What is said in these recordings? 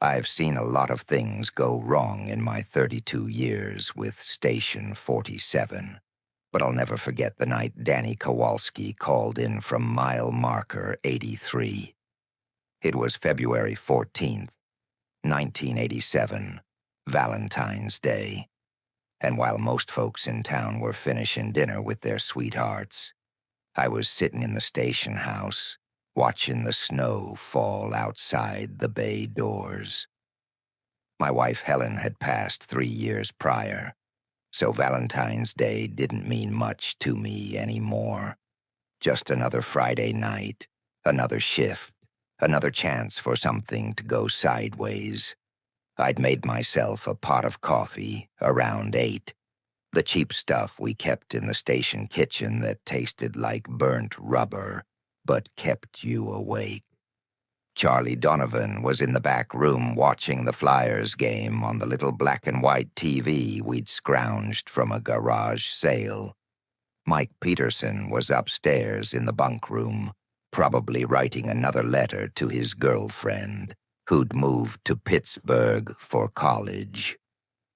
I've seen a lot of things go wrong in my 32 years with Station 47, but I'll never forget the night Danny Kowalski called in from mile marker 83. It was February 14th, 1987, Valentine's Day, and while most folks in town were finishing dinner with their sweethearts, I was sitting in the station house, watching the snow fall outside the bay doors. My wife Helen had passed 3 years prior, so Valentine's Day didn't mean much to me anymore. Just another Friday night, another shift, another chance for something to go sideways. I'd made myself a pot of coffee around 8, the cheap stuff we kept in the station kitchen that tasted like burnt rubber, but kept you awake. Charlie Donovan was in the back room watching the Flyers game on the little black and white TV we'd scrounged from a garage sale. Mike Peterson was upstairs in the bunk room, probably writing another letter to his girlfriend, who'd moved to Pittsburgh for college.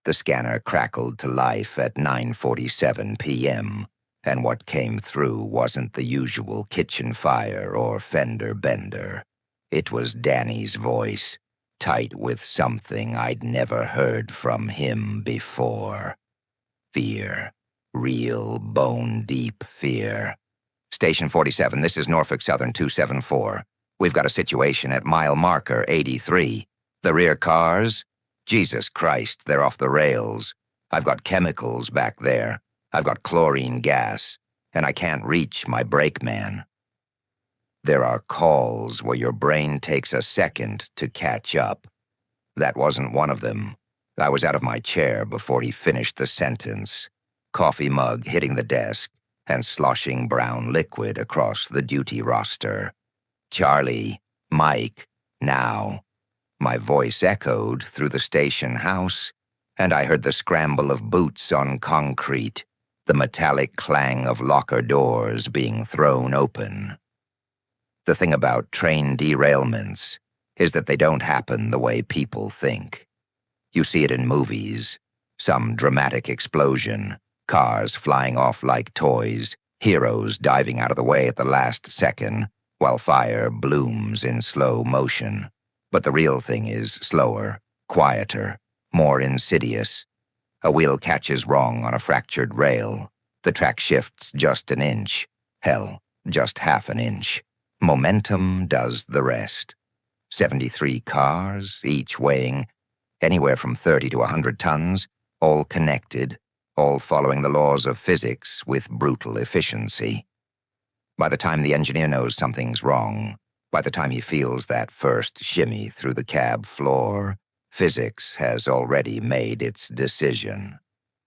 The scanner crackled to life at 9:47 p.m., and what came through wasn't the usual kitchen fire or fender bender. It was Danny's voice, tight with something I'd never heard from him before. Fear. Real, bone-deep fear. Station 47, this is Norfolk Southern 274. We've got a situation at mile marker 83. The rear cars? Jesus Christ, they're off the rails. I've got chemicals back there. I've got chlorine gas, and I can't reach my brakeman. There are calls where your brain takes a second to catch up. That wasn't one of them. I was out of my chair before he finished the sentence, coffee mug hitting the desk and sloshing brown liquid across the duty roster. Charlie, Mike, now. My voice echoed through the station house, and I heard the scramble of boots on concrete, the metallic clang of locker doors being thrown open. The thing about train derailments is that they don't happen the way people think. You see it in movies, some dramatic explosion, cars flying off like toys, heroes diving out of the way at the last second, while fire blooms in slow motion. But the real thing is slower, quieter, more insidious. A wheel catches wrong on a fractured rail. The track shifts just an inch. Hell, just half an inch. Momentum does the rest. 73 cars, each weighing anywhere from 30 to 100 tons, all connected, all following the laws of physics with brutal efficiency. By the time the engineer knows something's wrong, by the time he feels that first shimmy through the cab floor, physics has already made its decision.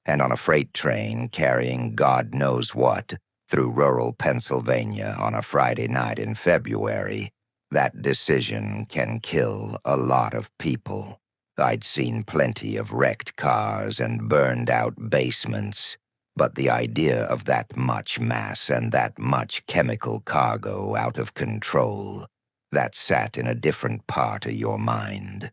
And on a freight train carrying God knows what through rural Pennsylvania on a Friday night in February, that decision can kill a lot of people. I'd seen plenty of wrecked cars and burned-out basements, but the idea of that much mass and that much chemical cargo out of control, that sat in a different part of your mind.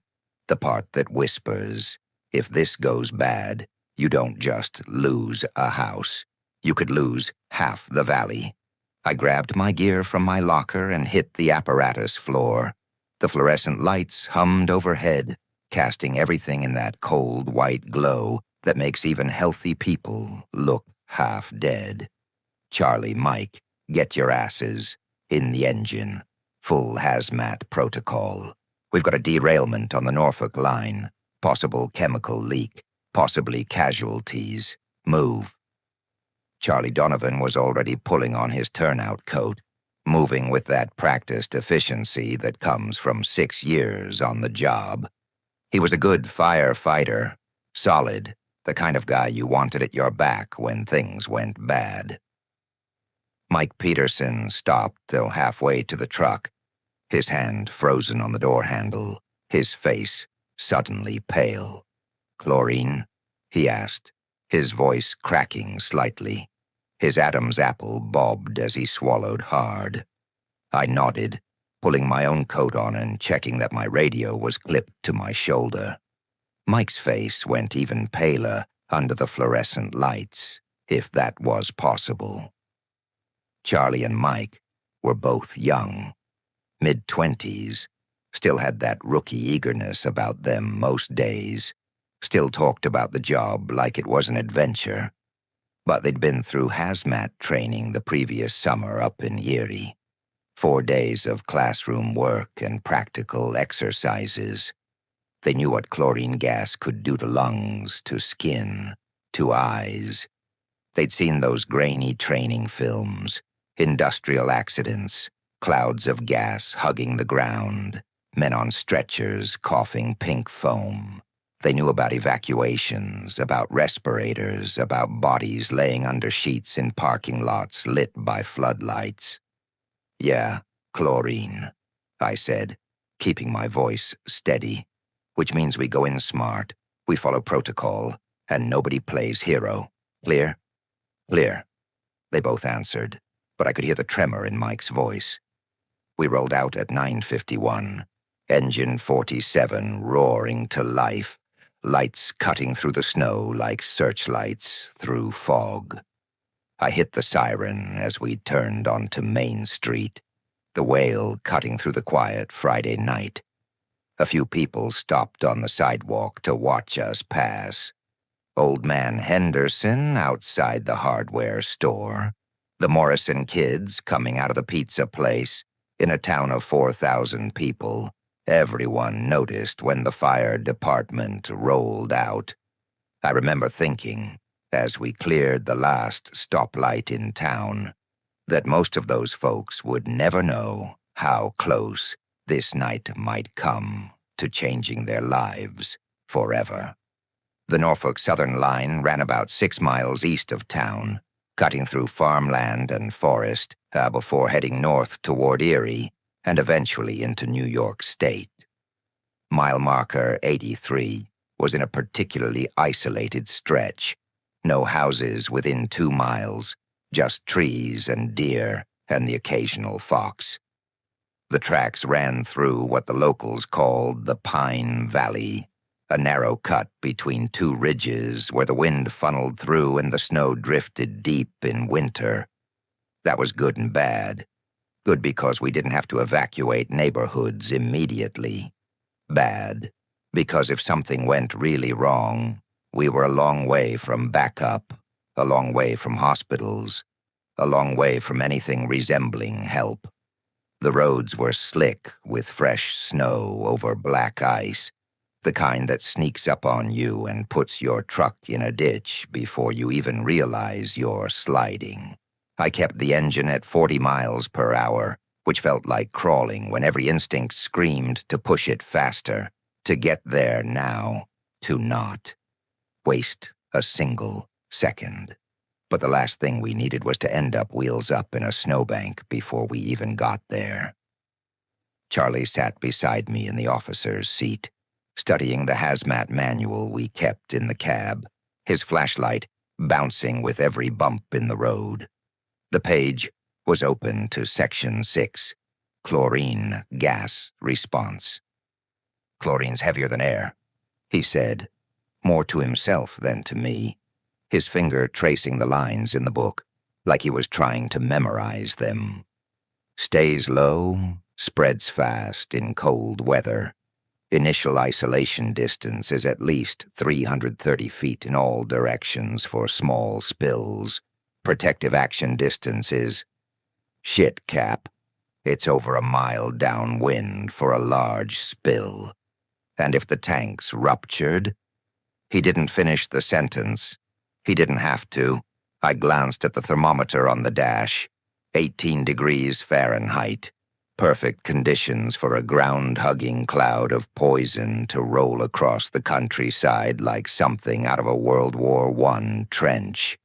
The part that whispers, if this goes bad, you don't just lose a house. You could lose half the valley. I grabbed my gear from my locker and hit the apparatus floor. The fluorescent lights hummed overhead, casting everything in that cold white glow that makes even healthy people look half dead. Charlie, Mike, get your asses. In the engine. Full hazmat protocol. We've got a derailment on the Norfolk line. Possible chemical leak. Possibly casualties. Move. Charlie Donovan was already pulling on his turnout coat, moving with that practiced efficiency that comes from 6 years on the job. He was a good firefighter, solid, the kind of guy you wanted at your back when things went bad. Mike Peterson stopped halfway to the truck, his hand frozen on the door handle, his face suddenly pale. "Chlorine?" he asked, his voice cracking slightly. His Adam's apple bobbed as he swallowed hard. I nodded. pulling my own coat on and checking that my radio was clipped to my shoulder. Mike's face went even paler under the fluorescent lights, if that was possible. Charlie and Mike were both young, mid-20s, still had that rookie eagerness about them most days, still talked about the job like it was an adventure. But they'd been through hazmat training the previous summer up in Erie. 4 days of classroom work and practical exercises. They knew what chlorine gas could do to lungs, to skin, to eyes. They'd seen those grainy training films, industrial accidents, clouds of gas hugging the ground, men on stretchers coughing pink foam. They knew about evacuations, about respirators, about bodies laying under sheets in parking lots lit by floodlights. "Yeah, chlorine," I said, keeping my voice steady, which means we go in smart, we follow protocol, and nobody plays hero. Clear? Clear. They both answered, but I could hear the tremor in Mike's voice. We rolled out at 9:51, engine 47 roaring to life, lights cutting through the snow like searchlights through fog. I hit the siren as we turned onto Main Street, the wail cutting through the quiet Friday night. A few people stopped on the sidewalk to watch us pass. Old Man Henderson outside the hardware store, the Morrison kids coming out of the pizza place. In a town of 4,000 people, everyone noticed when the fire department rolled out. I remember thinking, as we cleared the last stoplight in town, that most of those folks would never know how close this night might come to changing their lives forever. The Norfolk Southern line ran about 6 miles east of town, cutting through farmland and forest before heading north toward Erie and eventually into New York State. Mile marker 83 was in a particularly isolated stretch. No houses within 2 miles, just trees and deer and the occasional fox. The tracks ran through what the locals called the Pine Valley, a narrow cut between 2 ridges where the wind funneled through and the snow drifted deep in winter. That was good and bad. Good because we didn't have to evacuate neighborhoods immediately. Bad because if something went really wrong, we were a long way from backup, a long way from hospitals, a long way from anything resembling help. The roads were slick with fresh snow over black ice, the kind that sneaks up on you and puts your truck in a ditch before you even realize you're sliding. I kept the engine at 40 miles per hour, which felt like crawling when every instinct screamed to push it faster, to get there now, to not waste a single second. But the last thing we needed was to end up wheels up in a snowbank before we even got there. Charlie sat beside me in the officer's seat, studying the hazmat manual we kept in the cab, his flashlight bouncing with every bump in the road. The page was open to Section 6, Chlorine Gas Response. "Chlorine's heavier than air," he said, more to himself than to me, his finger tracing the lines in the book, like he was trying to memorize them. "Stays low, spreads fast in cold weather. Initial isolation distance is at least 330 feet in all directions for small spills. Protective action distance is shit cap. It's over a mile downwind for a large spill. And if the tanks ruptured..." He didn't finish the sentence. He didn't have to. I glanced at the thermometer on the dash. 18 degrees Fahrenheit. Perfect conditions for a ground-hugging cloud of poison to roll across the countryside like something out of a World War I trench.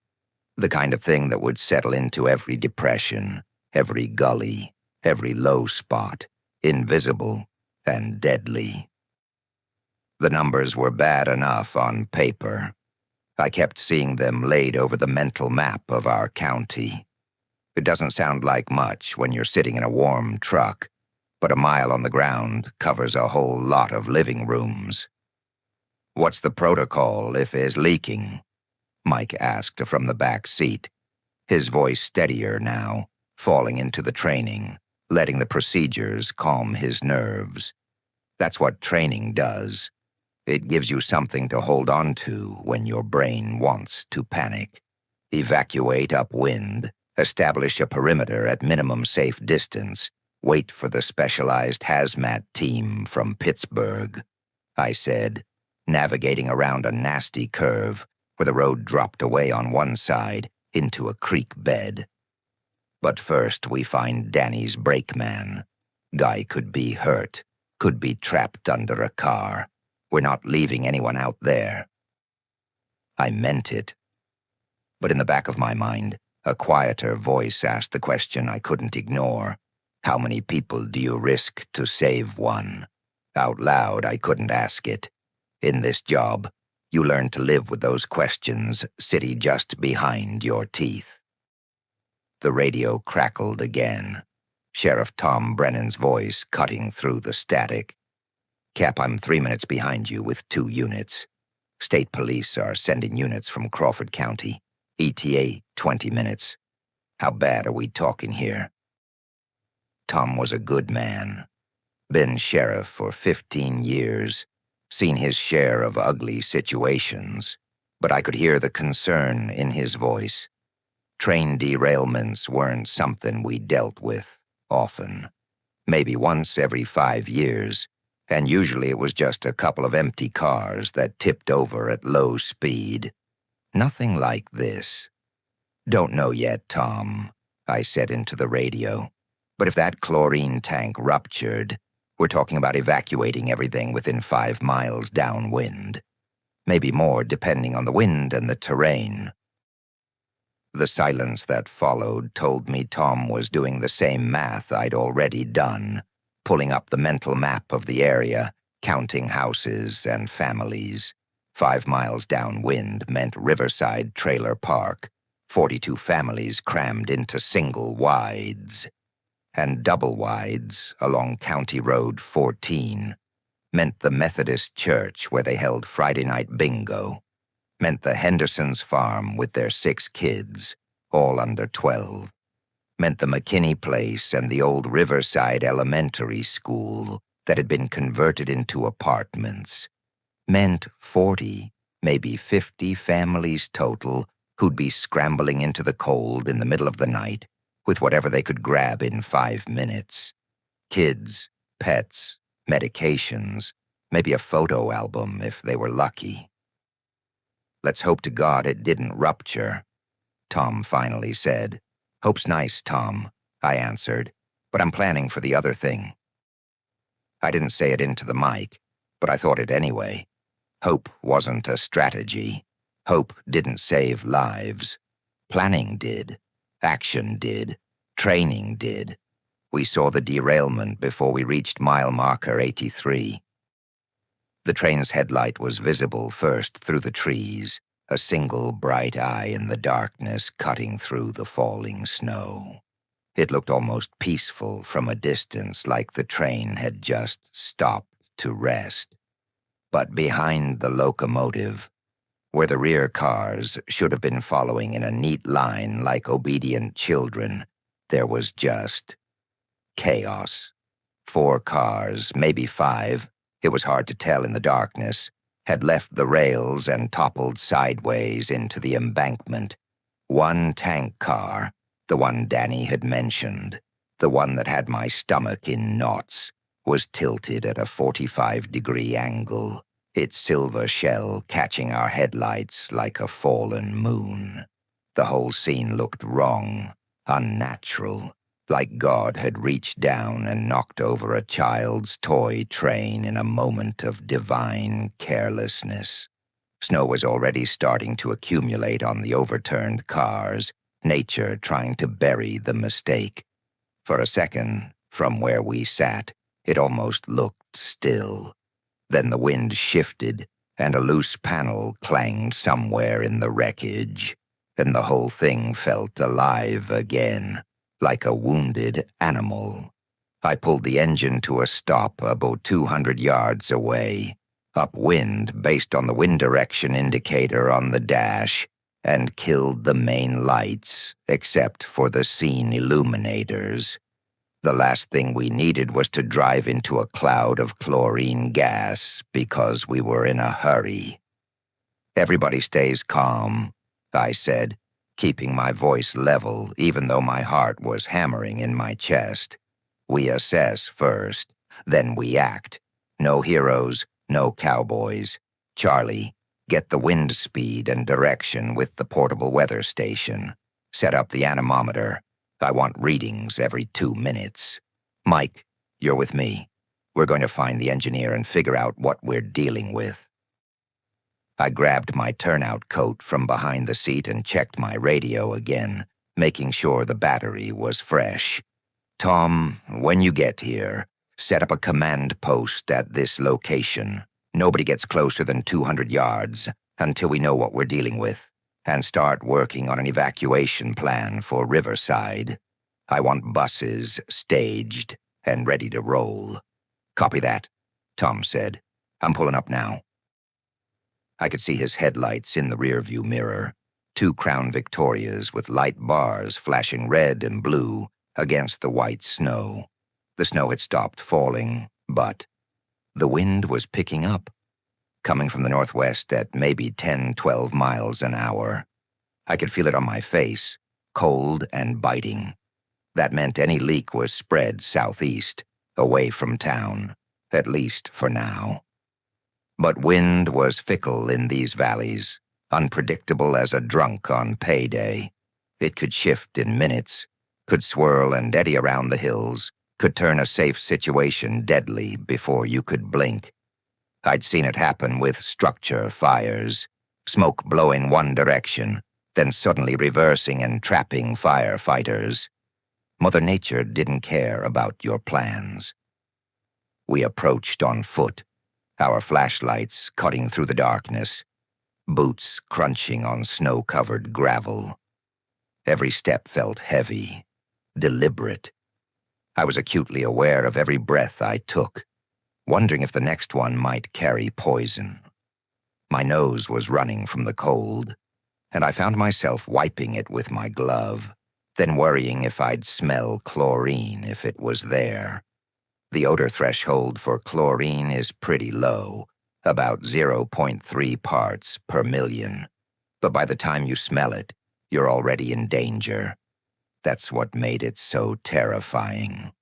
The kind of thing that would settle into every depression, every gully, every low spot, invisible and deadly. The numbers were bad enough on paper. I kept seeing them laid over the mental map of our county. It doesn't sound like much when you're sitting in a warm truck, but a mile on the ground covers a whole lot of living rooms. "What's the protocol if it's leaking?" Mike asked from the back seat, his voice steadier now, falling into the training, letting the procedures calm his nerves. That's what training does. It gives you something to hold on to when your brain wants to panic. Evacuate upwind, establish a perimeter at minimum safe distance, wait for the specialized hazmat team from Pittsburgh, I said, navigating around a nasty curve where the road dropped away on one side into a creek bed. But first we find Danny's brakeman. Guy could be hurt, could be trapped under a car. We're not leaving anyone out there. I meant it. But in the back of my mind, a quieter voice asked the question I couldn't ignore. How many people do you risk to save one? Out loud, I couldn't ask it. In this job, you learn to live with those questions sitting just behind your teeth. The radio crackled again, Sheriff Tom Brennan's voice cutting through the static. "Cap, I'm 3 minutes behind you with 2 units. State police are sending units from Crawford County. ETA, 20 minutes. How bad are we talking here?" Tom was a good man. Been sheriff for 15 years. Seen his share of ugly situations. But I could hear the concern in his voice. Train derailments weren't something we dealt with often. Maybe once every 5 years. And usually it was just a couple of empty cars that tipped over at low speed. Nothing like this. "Don't know yet, Tom," I said into the radio. "But if that chlorine tank ruptured, we're talking about evacuating everything within 5 miles downwind. Maybe more depending on the wind and the terrain." The silence that followed told me Tom was doing the same math I'd already done, pulling up the mental map of the area, counting houses and families. 5 miles downwind meant Riverside Trailer Park, 42 families crammed into single wides. And double wides along County Road 14 meant the Methodist Church where they held Friday night bingo, meant the Hendersons' farm with their 6 kids, all under 12, meant the McKinney Place and the old Riverside Elementary School that had been converted into apartments, meant 40, maybe 50 families total who'd be scrambling into the cold in the middle of the night with whatever they could grab in 5 minutes. Kids, pets, medications, maybe a photo album if they were lucky. "Let's hope to God it didn't rupture," Tom finally said. "Hope's nice, Tom," I answered, "but I'm planning for the other thing." I didn't say it into the mic, but I thought it anyway. Hope wasn't a strategy. Hope didn't save lives. Planning did. Action did. Training did. We saw the derailment before we reached mile marker 83. The train's headlight was visible first through the trees, a single bright eye in the darkness cutting through the falling snow. It looked almost peaceful from a distance, like the train had just stopped to rest. But behind the locomotive, where the rear cars should have been following in a neat line like obedient children, there was just chaos. 4 cars, maybe 5, it was hard to tell in the darkness, had left the rails and toppled sideways into the embankment. 1 tank car, the one Danny had mentioned, the one that had my stomach in knots, was tilted at a 45-degree angle, its silver shell catching our headlights like a fallen moon. The whole scene looked wrong, unnatural, like God had reached down and knocked over a child's toy train in a moment of divine carelessness. Snow was already starting to accumulate on the overturned cars, nature trying to bury the mistake. For a second, from where we sat, it almost looked still. Then the wind shifted, and a loose panel clanged somewhere in the wreckage, and the whole thing felt alive again, like a wounded animal. I pulled the engine to a stop about 200 yards away, upwind based on the wind direction indicator on the dash, and killed the main lights, except for the scene illuminators. The last thing we needed was to drive into a cloud of chlorine gas because we were in a hurry. "Everybody stays calm," I said, keeping my voice level even though my heart was hammering in my chest. "We assess first, then we act. No heroes, no cowboys. Charlie, get the wind speed and direction with the portable weather station. Set up the anemometer. I want readings every 2 minutes. Mike, you're with me. We're going to find the engineer and figure out what we're dealing with." I grabbed my turnout coat from behind the seat and checked my radio again, making sure the battery was fresh. "Tom, when you get here, set up a command post at this location. Nobody gets closer than 200 yards until we know what we're dealing with, and start working on an evacuation plan for Riverside. I want buses staged and ready to roll." "Copy that," Tom said. "I'm pulling up now." I could see his headlights in the rearview mirror, 2 Crown Victorias with light bars flashing red and blue against the white snow. The snow had stopped falling, but the wind was picking up, coming from the northwest at maybe 10, 12 miles an hour. I could feel it on my face, cold and biting. That meant any leak was spread southeast, away from town, at least for now. But wind was fickle in these valleys, unpredictable as a drunk on payday. It could shift in minutes, could swirl and eddy around the hills, could turn a safe situation deadly before you could blink. I'd seen it happen with structure fires, smoke blowing one direction, then suddenly reversing and trapping firefighters. Mother Nature didn't care about your plans. We approached on foot, our flashlights cutting through the darkness, boots crunching on snow-covered gravel. Every step felt heavy, deliberate. I was acutely aware of every breath I took, wondering if the next one might carry poison. My nose was running from the cold, and I found myself wiping it with my glove, then worrying if I'd smell chlorine if it was there. The odor threshold for chlorine is pretty low, about 0.3 parts per million. But by the time you smell it, you're already in danger. That's what made it so terrifying.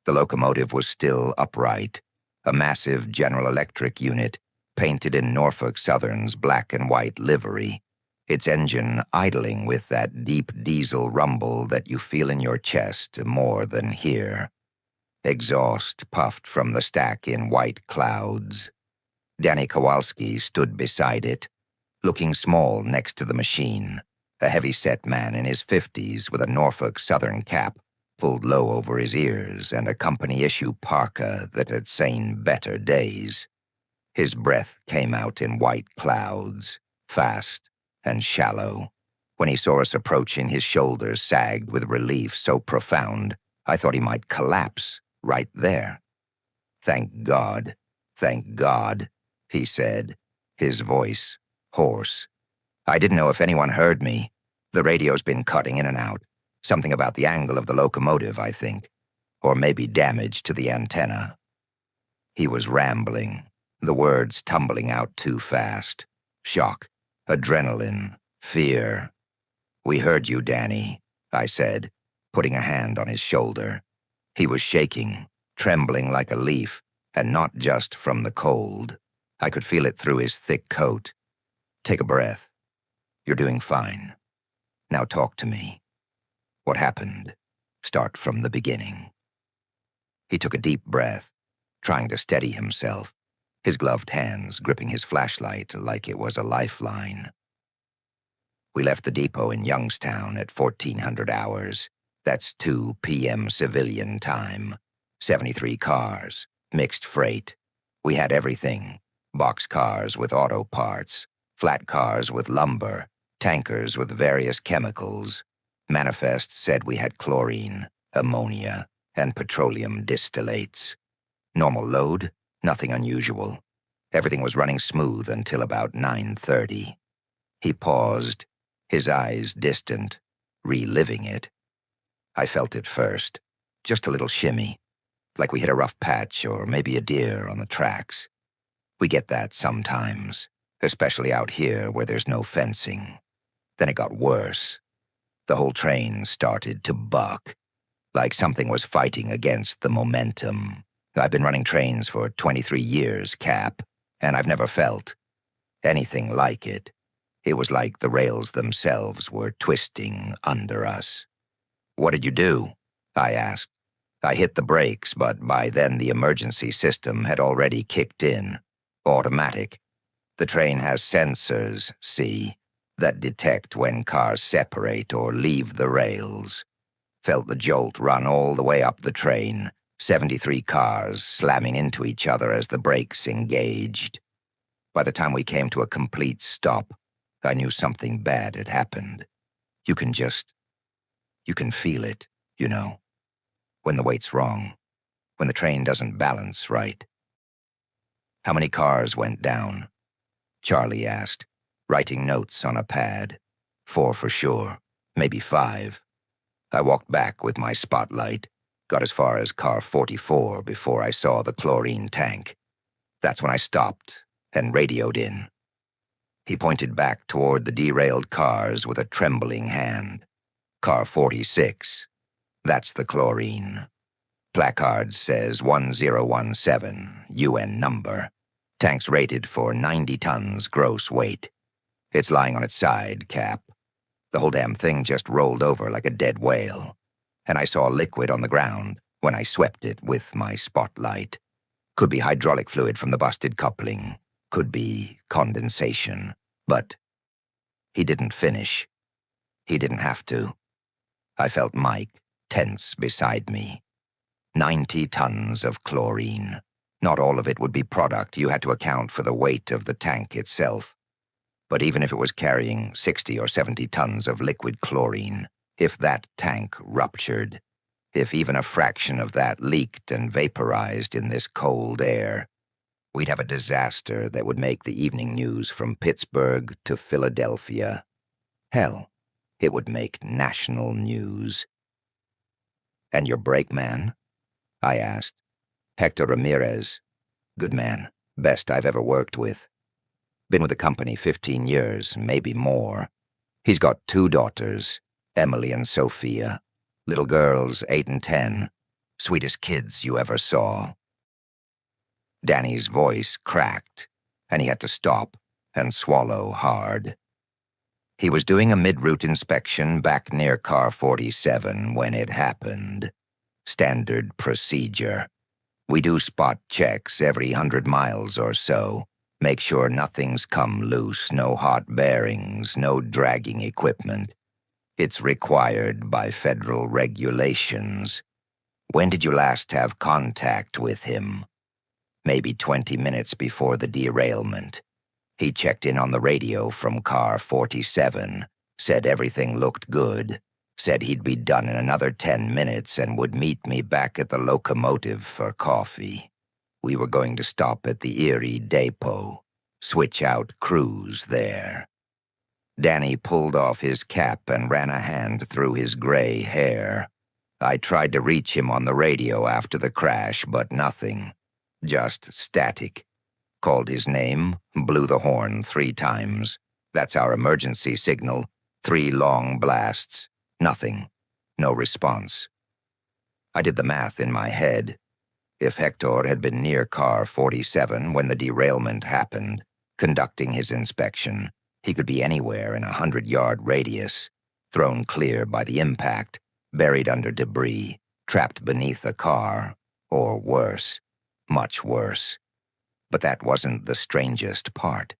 The locomotive was still upright, a massive General Electric unit painted in Norfolk Southern's black and white livery, its engine idling with that deep diesel rumble that you feel in your chest more than here. Exhaust puffed from the stack in white clouds. Danny Kowalski stood beside it, looking small next to the machine, a heavy-set man in his 50s with a Norfolk Southern cap pulled low over his ears and a company-issue parka that had seen better days. His breath came out in white clouds, fast and shallow. When he saw us approaching, his shoulders sagged with relief so profound I thought he might collapse right there. Thank God," he said, his voice hoarse. "I didn't know if anyone heard me. The radio's been cutting in and out. Something about the angle of the locomotive, I think. Or maybe damage to the antenna." He was rambling, the words tumbling out too fast. Shock, adrenaline, fear. "We heard you, Danny," I said, putting a hand on his shoulder. He was shaking, trembling like a leaf, and not just from the cold. I could feel it through his thick coat. "Take a breath. You're doing fine. Now talk to me. What happened? Start from the beginning." He took a deep breath, trying to steady himself, his gloved hands gripping his flashlight like it was a lifeline. "We left the depot in Youngstown at 1400 hours. That's 2 p.m. civilian time. 73 cars, mixed freight. We had everything. Boxcars with auto parts, flat cars with lumber, tankers with various chemicals. Manifest said we had chlorine, ammonia, and petroleum distillates. Normal load, nothing unusual. Everything was running smooth until about 9:30. He paused, his eyes distant, reliving it. I felt it first, just a little shimmy, like we hit a rough patch or maybe a deer on the tracks. We get that sometimes, especially out here where there's no fencing. Then it got worse. The whole train started to buck, like something was fighting against the momentum. I've been running trains for 23 years, Cap, and I've never felt anything like it. It was like the rails themselves were twisting under us. "What did you do?" I asked. I hit the brakes, but by then the emergency system had already kicked in. Automatic. The train has sensors, see, that detect when cars separate or leave the rails. Felt the jolt run all the way up the train, 73 cars slamming into each other as the brakes engaged. By the time we came to a complete stop, I knew something bad had happened. You can feel it, you know, when the weight's wrong, when the train doesn't balance right. "How many cars went down?" Charlie asked, writing notes on a pad. 4 for sure, maybe 5. I walked back with my spotlight, got as far as car 44 before I saw the chlorine tank. That's when I stopped and radioed in. He pointed back toward the derailed cars with a trembling hand. "Car 46. That's the chlorine. Placard says 1017, UN number. Tank's rated for 90 tons gross weight. It's lying on its side, Cap. The whole damn thing just rolled over like a dead whale. And I saw liquid on the ground when I swept it with my spotlight. Could be hydraulic fluid from the busted coupling. Could be condensation. But..." He didn't finish. He didn't have to. I felt Mike tense beside me. 90 tons of chlorine. Not all of it would be product. You had to account for the weight of the tank itself. But even if it was carrying 60 or 70 tons of liquid chlorine, if that tank ruptured, if even a fraction of that leaked and vaporized in this cold air, we'd have a disaster that would make the evening news from Pittsburgh to Philadelphia. Hell, it would make national news. "And your brakeman?" I asked. "Hector Ramirez. Good man. Best I've ever worked with. Been with the company 15 years, maybe more. He's got 2 daughters, Emily and Sophia. Little girls, 8 and 10. Sweetest kids you ever saw." Danny's voice cracked, and he had to stop and swallow hard. He was doing a mid-route inspection back near car 47 when it happened. Standard procedure. We do spot checks every 100 miles or so. Make sure nothing's come loose, no hot bearings, no dragging equipment. It's required by federal regulations. "When did you last have contact with him?" "Maybe 20 minutes before the derailment. He checked in on the radio from car 47, said everything looked good, said he'd be done in another 10 minutes and would meet me back at the locomotive for coffee. We were going to stop at the Erie depot, switch out crews there." Danny pulled off his cap and ran a hand through his gray hair. "I tried to reach him on the radio after the crash, but nothing. Just static. Called his name, blew the horn 3 times. That's our emergency signal. 3 long blasts. Nothing. No response." I did the math in my head. If Hector had been near car 47 when the derailment happened, conducting his inspection, he could be anywhere in a 100-yard radius, thrown clear by the impact, buried under debris, trapped beneath a car, or worse, much worse. But that wasn't the strangest part.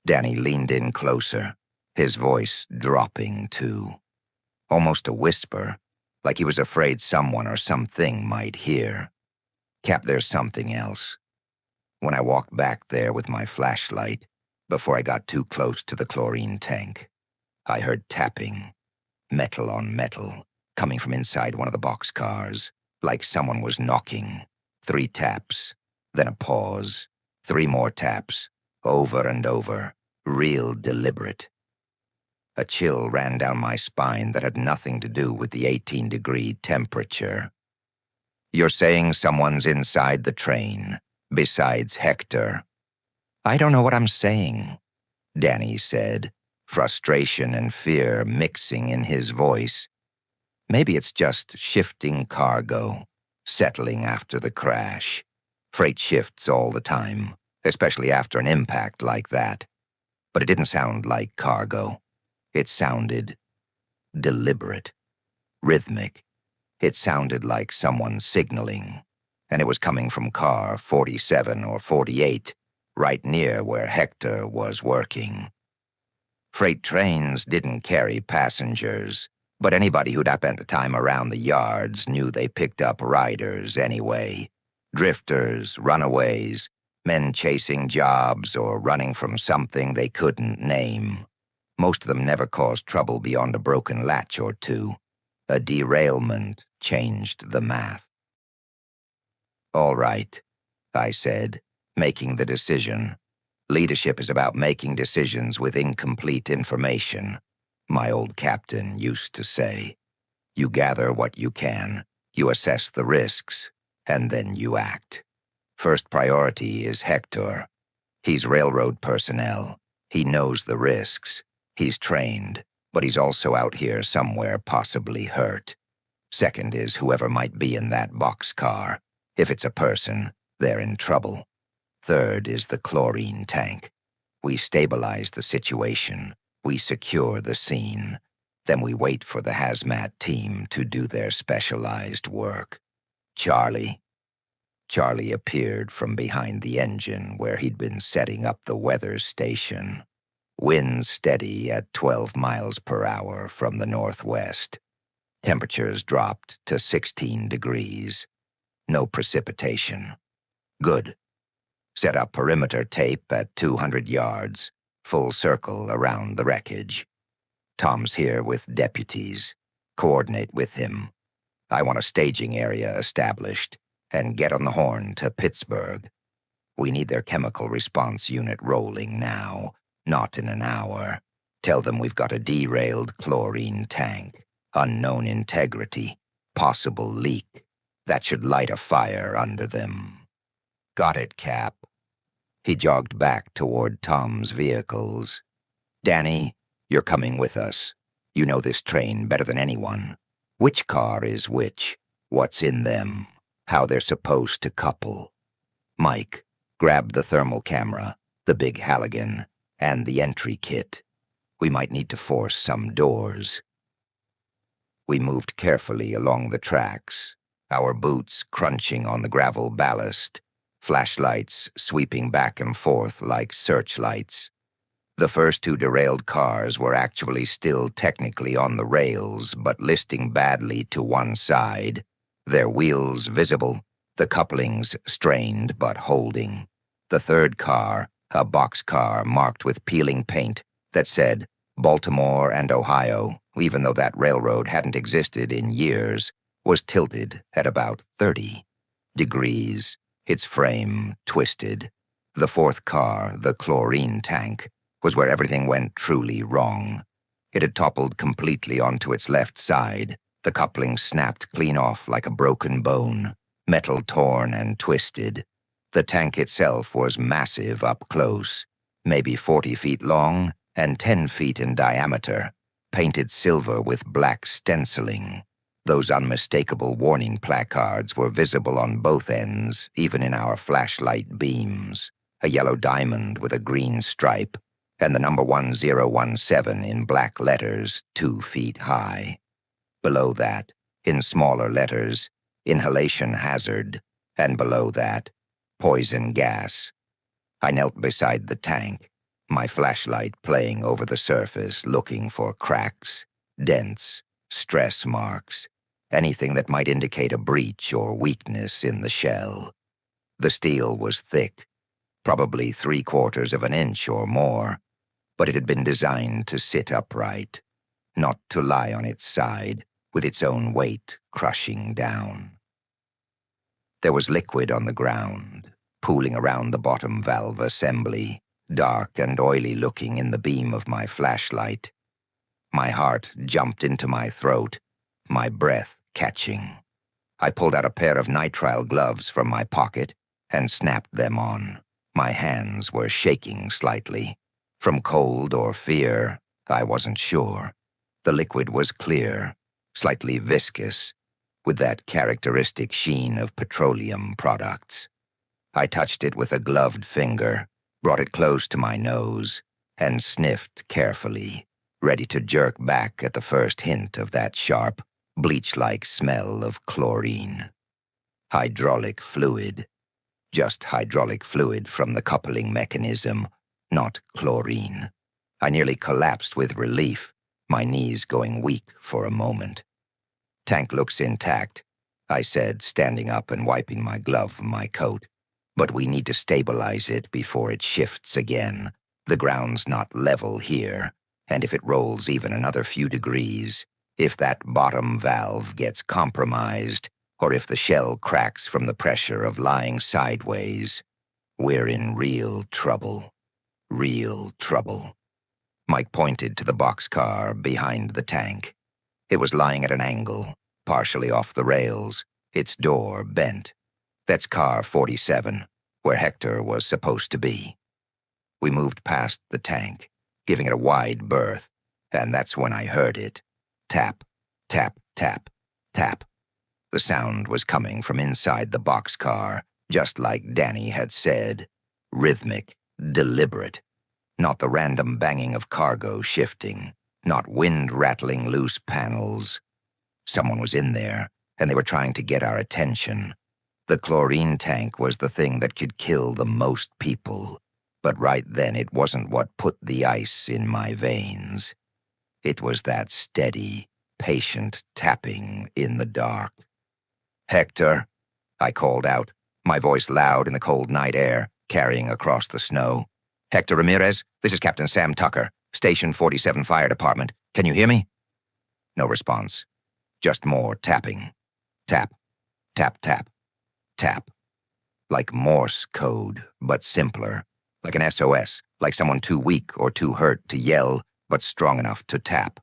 Danny leaned in closer, his voice dropping too. Almost a whisper, like he was afraid someone or something might hear. "Cap, there's something else." When I walked back there with my flashlight, before I got too close to the chlorine tank, I heard tapping, metal on metal, coming from inside one of the boxcars, like someone was knocking. 3 taps, then a pause, 3 more taps, over and over, real deliberate. A chill ran down my spine that had nothing to do with the 18-degree temperature. You're saying someone's inside the train, besides Hector? I don't know what I'm saying, Danny said, frustration and fear mixing in his voice. Maybe it's just shifting cargo, settling after the crash. Freight shifts all the time, especially after an impact like that. But it didn't sound like cargo. It sounded deliberate, rhythmic. It sounded like someone signaling, and it was coming from car 47 or 48, right near where Hector was working. Freight trains didn't carry passengers, but anybody who'd spent time around the yards knew they picked up riders anyway. Drifters, runaways, men chasing jobs or running from something they couldn't name. Most of them never caused trouble beyond a broken latch or 2. A derailment changed the math. All right, I said, making the decision. Leadership is about making decisions with incomplete information. My old captain used to say, you gather what you can, you assess the risks, and then you act. First priority is Hector. He's railroad personnel. He knows the risks. He's trained, but he's also out here somewhere possibly hurt. Second is whoever might be in that boxcar. If it's a person, they're in trouble. Third is the chlorine tank. We stabilize the situation. We secure the scene. Then we wait for the hazmat team to do their specialized work. Charlie appeared from behind the engine where he'd been setting up the weather station. Wind steady at 12 miles per hour from the northwest. Temperatures dropped to 16 degrees. No precipitation. Good. Set up perimeter tape at 200 yards, full circle around the wreckage. Tom's here with deputies. Coordinate with him. I want a staging area established, and get on the horn to Pittsburgh. We need their chemical response unit rolling now, not in an hour. Tell them we've got a derailed chlorine tank, unknown integrity, possible leak. That should light a fire under them. Got it, Cap. He jogged back toward Tom's vehicles. Danny, you're coming with us. You know this train better than anyone. Which car is which? What's in them? How they're supposed to couple? Mike, grab the thermal camera, the big Halligan, and the entry kit. We might need to force some doors. We moved carefully along the tracks, our boots crunching on the gravel ballast, flashlights sweeping back and forth like searchlights. The first 2 derailed cars were actually still technically on the rails, but listing badly to one side, their wheels visible, the couplings strained but holding. The third car, a boxcar marked with peeling paint that said Baltimore and Ohio, even though that railroad hadn't existed in years, was tilted at about 30 degrees, its frame twisted. The fourth car, the chlorine tank, was where everything went truly wrong. It had toppled completely onto its left side. The coupling snapped clean off like a broken bone, metal torn and twisted. The tank itself was massive up close, maybe 40 feet long and 10 feet in diameter, painted silver with black stenciling. Those unmistakable warning placards were visible on both ends, even in our flashlight beams. A yellow diamond with a green stripe, and the number 1017 in black letters 2 feet high. Below that, in smaller letters, inhalation hazard, and below that, poison gas. I knelt beside the tank, my flashlight playing over the surface, looking for cracks, dents, stress marks, anything that might indicate a breach or weakness in the shell. The steel was thick, probably 3/4 of an inch or more, but it had been designed to sit upright, not to lie on its side, with its own weight crushing down. There was liquid on the ground, pooling around the bottom valve assembly, dark and oily looking in the beam of my flashlight. My heart jumped into my throat, my breath catching. I pulled out a pair of nitrile gloves from my pocket and snapped them on. My hands were shaking slightly. From cold or fear, I wasn't sure. The liquid was clear, slightly viscous, with that characteristic sheen of petroleum products. I touched it with a gloved finger, brought it close to my nose, and sniffed carefully, ready to jerk back at the first hint of that sharp, bleach-like smell of chlorine. Hydraulic fluid. Just hydraulic fluid from the coupling mechanism, not chlorine. I nearly collapsed with relief, my knees going weak for a moment. "Tank looks intact," I said, standing up and wiping my glove from my coat. "But we need to stabilize it before it shifts again. The ground's not level here, and if it rolls even another few degrees, if that bottom valve gets compromised, or if the shell cracks from the pressure of lying sideways, we're in real trouble. Real trouble." Mike pointed to the boxcar behind the tank. It was lying at an angle, partially off the rails, its door bent. "That's car 47, where Hector was supposed to be." We moved past the tank, giving it a wide berth, and that's when I heard it. Tap, tap, tap, tap. The sound was coming from inside the boxcar, just like Danny had said. Rhythmic, deliberate. Not the random banging of cargo shifting, not wind rattling loose panels. Someone was in there, and they were trying to get our attention. The chlorine tank was the thing that could kill the most people, but right then it wasn't what put the ice in my veins. It was that steady, patient tapping in the dark. "Hector," I called out, my voice loud in the cold night air, carrying across the snow. "Hector Ramirez, this is Captain Sam Tucker, Station 47 Fire Department. Can you hear me?" No response. Just more tapping. Tap, tap, tap, tap. Like Morse code, but simpler. Like an SOS, like someone too weak or too hurt to yell, but strong enough to tap.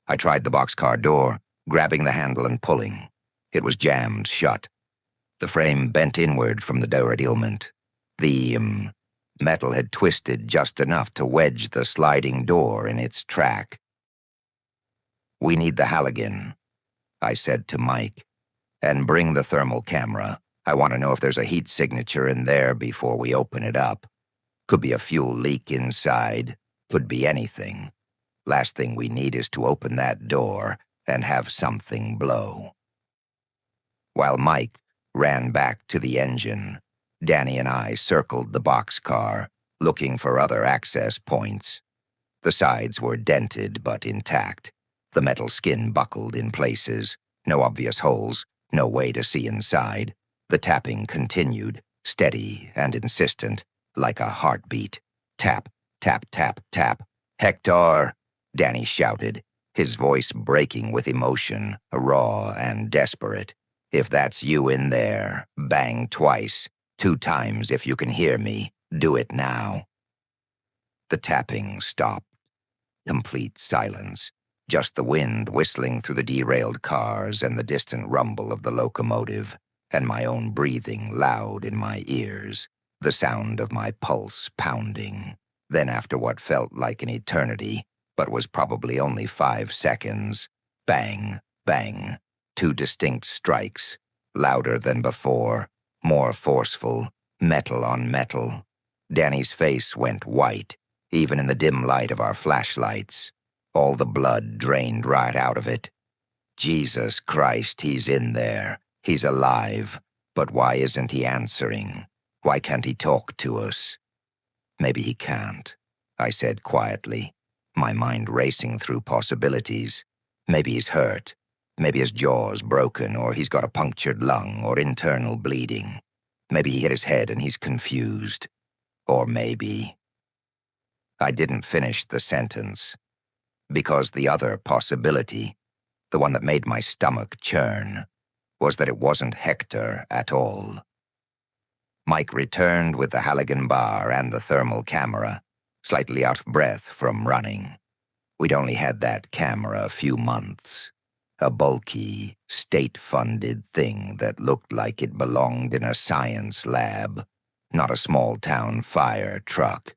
I tried the boxcar door, grabbing the handle and pulling. It was jammed shut. The frame bent inward from the derailment. The metal had twisted just enough to wedge the sliding door in its track. "We need the Halligan," I said to Mike. "And bring the thermal camera. I want to know if there's a heat signature in there before we open it up. Could be a fuel leak inside. Could be anything. Last thing we need is to open that door and have something blow." While Mike ran back to the engine, Danny and I circled the boxcar, looking for other access points. The sides were dented but intact. The metal skin buckled in places. No obvious holes, no way to see inside. The tapping continued, steady and insistent, like a heartbeat. Tap, tap, tap, tap. "Hector!" Danny shouted, his voice breaking with emotion, raw and desperate. "If that's you in there, bang twice, 2 times if you can hear me. Do it now." The tapping stopped. Complete silence. Just the wind whistling through the derailed cars and the distant rumble of the locomotive, and my own breathing loud in my ears, the sound of my pulse pounding. Then after what felt like an eternity, but was probably only 5 seconds, bang, bang, 2 distinct strikes, louder than before, more forceful, metal on metal. Danny's face went white, even in the dim light of our flashlights. All the blood drained right out of it. Jesus Christ, he's in there. He's alive. But why isn't he answering? Why can't he talk to us? "Maybe he can't," I said quietly, my mind racing through possibilities. Maybe he's hurt. Maybe his jaw's broken, or he's got a punctured lung, or internal bleeding. Maybe he hit his head and he's confused. Or maybe... I didn't finish the sentence, because the other possibility, the one that made my stomach churn, was that it wasn't Hector at all. Mike returned with the halogen bar and the thermal camera, slightly out of breath from running. We'd only had that camera a few months. A bulky, state-funded thing that looked like it belonged in a science lab, not a small-town fire truck.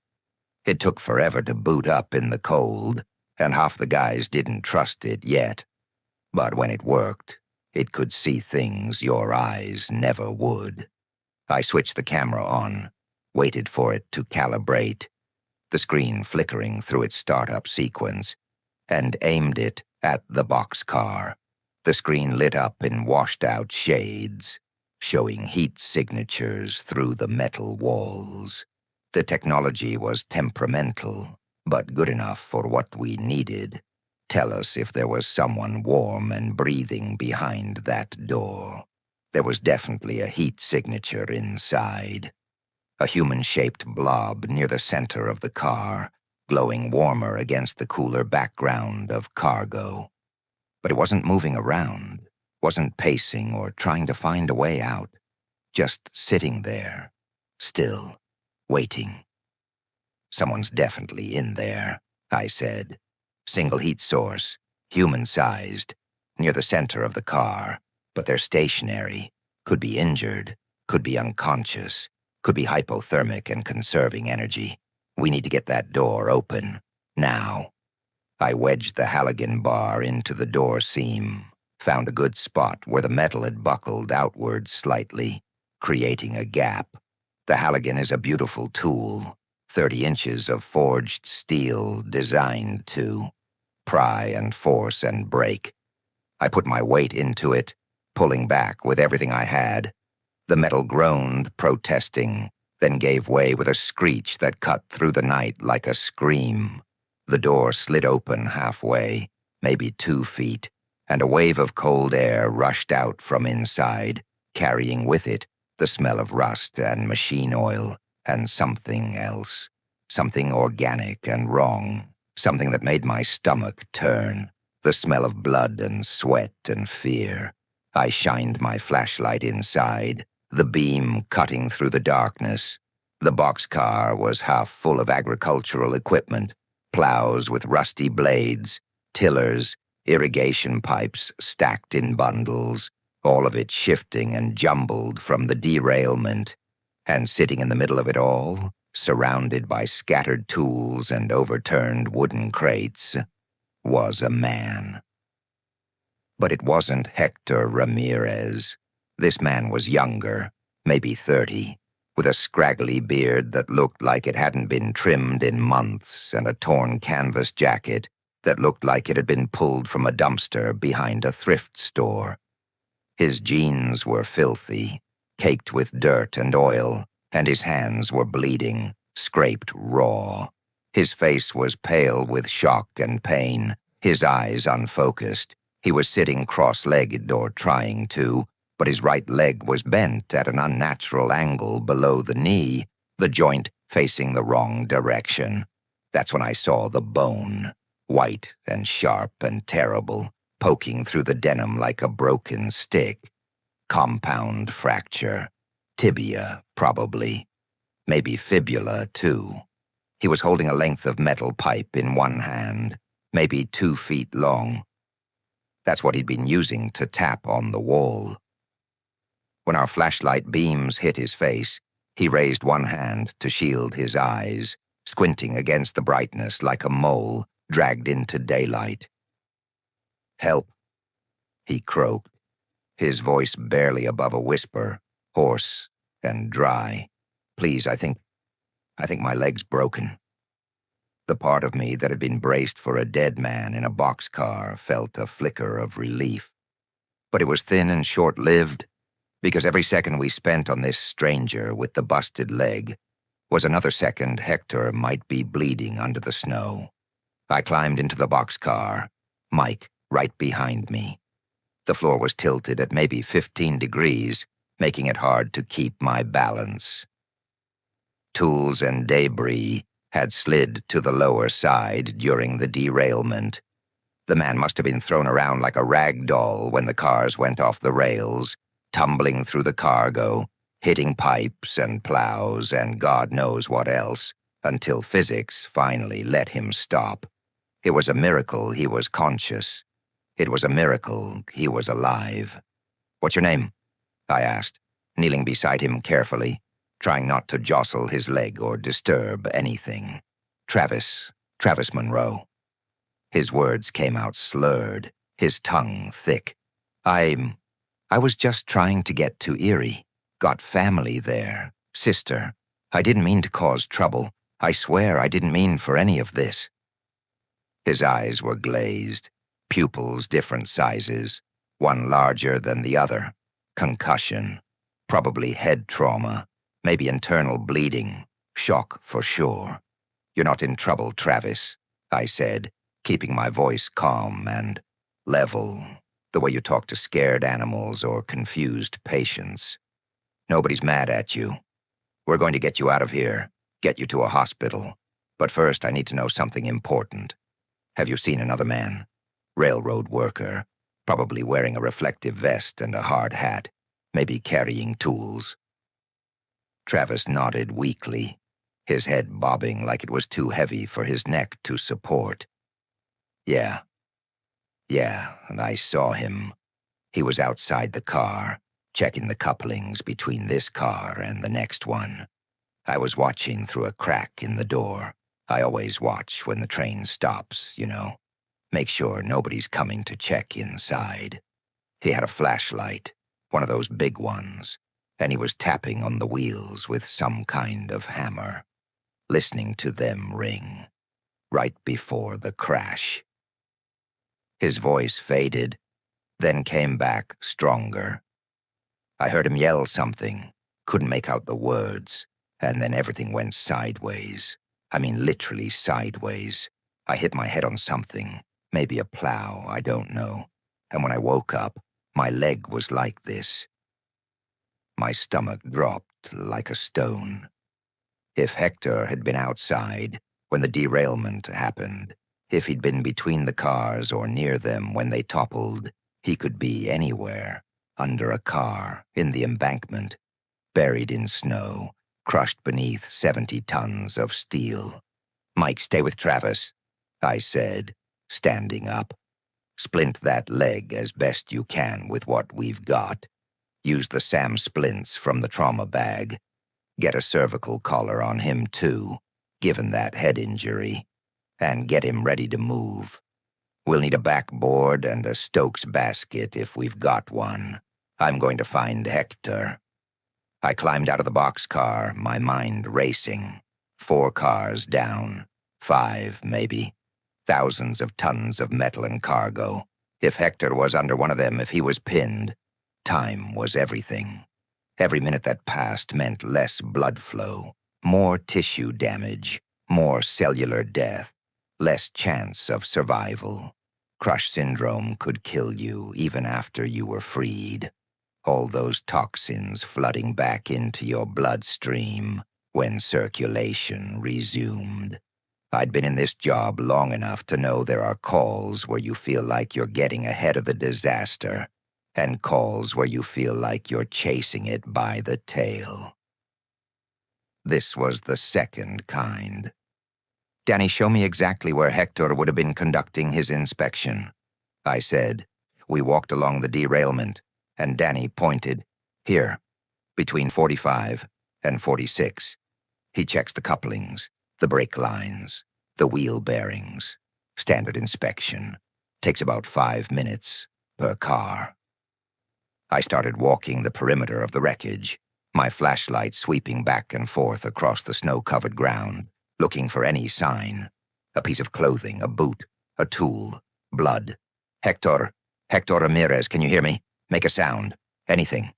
It took forever to boot up in the cold, and half the guys didn't trust it yet. But when it worked, it could see things your eyes never would. I switched the camera on, waited for it to calibrate, the screen flickering through its startup sequence, and aimed it at the boxcar. The screen lit up in washed-out shades, showing heat signatures through the metal walls. The technology was temperamental, but good enough for what we needed. Tell us if there was someone warm and breathing behind that door. There was definitely a heat signature inside. A human-shaped blob near the center of the car, glowing warmer against the cooler background of cargo. But it wasn't moving around, wasn't pacing or trying to find a way out. Just sitting there, still, waiting. Someone's definitely in there, I said. Single heat source, human-sized, near the center of the car, but they're stationary, could be injured, could be unconscious, could be hypothermic and conserving energy. We need to get that door open, now. I wedged the halogen bar into the door seam, found a good spot where the metal had buckled outward slightly, creating a gap. The halogen is a beautiful tool, 30 inches of forged steel designed to pry and force and break. I put my weight into it, pulling back with everything I had. The metal groaned, protesting, then gave way with a screech that cut through the night like a scream. The door slid open halfway, maybe 2 feet, and a wave of cold air rushed out from inside, carrying with it the smell of rust and machine oil and something else, something organic and wrong, something that made my stomach turn, the smell of blood and sweat and fear. I shined my flashlight inside, the beam cutting through the darkness. The boxcar was half full of agricultural equipment, plows with rusty blades, tillers, irrigation pipes stacked in bundles, all of it shifting and jumbled from the derailment. And sitting in the middle of it all, surrounded by scattered tools and overturned wooden crates, was a man. But it wasn't Hector Ramirez. This man was younger, maybe 30, with a scraggly beard that looked like it hadn't been trimmed in months and a torn canvas jacket that looked like it had been pulled from a dumpster behind a thrift store. His jeans were filthy, caked with dirt and oil, and his hands were bleeding, scraped raw. His face was pale with shock and pain, his eyes unfocused. He was sitting cross-legged or trying to, but his right leg was bent at an unnatural angle below the knee, the joint facing the wrong direction. That's when I saw the bone, white and sharp and terrible, poking through the denim like a broken stick. Compound fracture. Tibia, probably. Maybe fibula, too. He was holding a length of metal pipe in one hand, maybe 2 feet long. That's what he'd been using to tap on the wall. When our flashlight beams hit his face, he raised one hand to shield his eyes, squinting against the brightness like a mole dragged into daylight. "Help," he croaked, his voice barely above a whisper, hoarse and dry. "Please, I think my leg's broken." The part of me that had been braced for a dead man in a boxcar felt a flicker of relief. But it was thin and short-lived, because every second we spent on this stranger with the busted leg was another second Hector might be bleeding under the snow. I climbed into the boxcar, Mike right behind me. The floor was tilted at maybe 15 degrees, making it hard to keep my balance. Tools and debris had slid to the lower side during the derailment. The man must have been thrown around like a rag doll when the cars went off the rails, tumbling through the cargo, hitting pipes and plows and God knows what else, until physics finally let him stop. It was a miracle he was conscious. It was a miracle he was alive. "What's your name?" I asked, kneeling beside him carefully, trying not to jostle his leg or disturb anything. Travis Monroe." His words came out slurred, his tongue thick. I was just trying to get to Erie. Got family there. Sister. I didn't mean to cause trouble. I swear I didn't mean for any of this." His eyes were glazed, pupils different sizes, one larger than the other. Concussion. Probably head trauma. Maybe internal bleeding. Shock for sure. "You're not in trouble, Travis," I said, keeping my voice calm and level, the way you talk to scared animals or confused patients. "Nobody's mad at you. We're going to get you out of here, get you to a hospital. But first, I need to know something important. Have you seen another man? Railroad worker, probably wearing a reflective vest and a hard hat, maybe carrying tools." Travis nodded weakly, his head bobbing like it was too heavy for his neck to support. Yeah, and I saw him. He was outside the car, checking the couplings between this car and the next one. I was watching through a crack in the door. I always watch when the train stops, you know. Make sure nobody's coming to check inside. He had a flashlight, one of those big ones, and he was tapping on the wheels with some kind of hammer, listening to them ring, right before the crash. His voice faded, then came back stronger. I heard him yell something, couldn't make out the words, and then everything went sideways. I mean literally sideways. I hit my head on something, maybe a plow, I don't know. And when I woke up, my leg was like this. My stomach dropped like a stone. If Hector had been outside when the derailment happened, if he'd been between the cars or near them when they toppled, he could be anywhere, under a car, in the embankment, buried in snow, crushed beneath 70 tons of steel. "Mike, stay with Travis," I said, standing up. "Splint that leg as best you can with what we've got. Use the SAM splints from the trauma bag. Get a cervical collar on him, too, given that head injury. And get him ready to move. We'll need a backboard and a Stokes basket if we've got one. I'm going to find Hector." I climbed out of the boxcar, my mind racing. 4 cars down. 5, maybe. Thousands of tons of metal and cargo. If Hector was under one of them, if he was pinned, time was everything. Every minute that passed meant less blood flow, more tissue damage, more cellular death, less chance of survival. Crush syndrome could kill you even after you were freed. All those toxins flooding back into your bloodstream when circulation resumed. I'd been in this job long enough to know there are calls where you feel like you're getting ahead of the disaster, and calls where you feel like you're chasing it by the tail. This was the second kind. "Danny, show me exactly where Hector would have been conducting his inspection," I said. We walked along the derailment, and Danny pointed. "Here, between 45 and 46. He checks the couplings, the brake lines, the wheel bearings. Standard inspection. Takes about 5 minutes per car." I started walking the perimeter of the wreckage, my flashlight sweeping back and forth across the snow-covered ground, looking for any sign. A piece of clothing, a boot, a tool, blood. Hector Ramirez, can you hear me? Make a sound. Anything."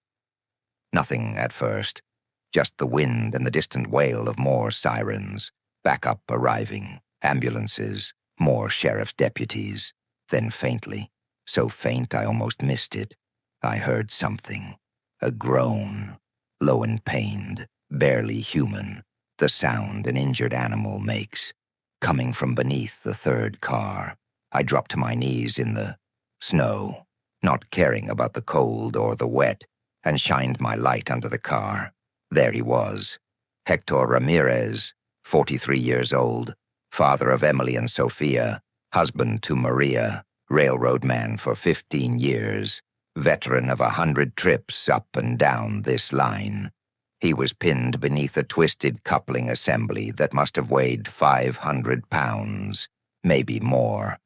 Nothing at first. Just the wind and the distant wail of more sirens. Backup arriving. Ambulances. More sheriff's deputies. Then faintly, so faint I almost missed it, I heard something. A groan. Low and pained. Barely human. The sound an injured animal makes. Coming from beneath the third car. I dropped to my knees in the snow, not caring about the cold or the wet, and shined my light under the car. There he was, Hector Ramirez, 43 years old, father of Emily and Sophia, husband to Maria, railroad man for 15 years, veteran of 100 trips up and down this line. He was pinned beneath a twisted coupling assembly that must have weighed 500 pounds, maybe more.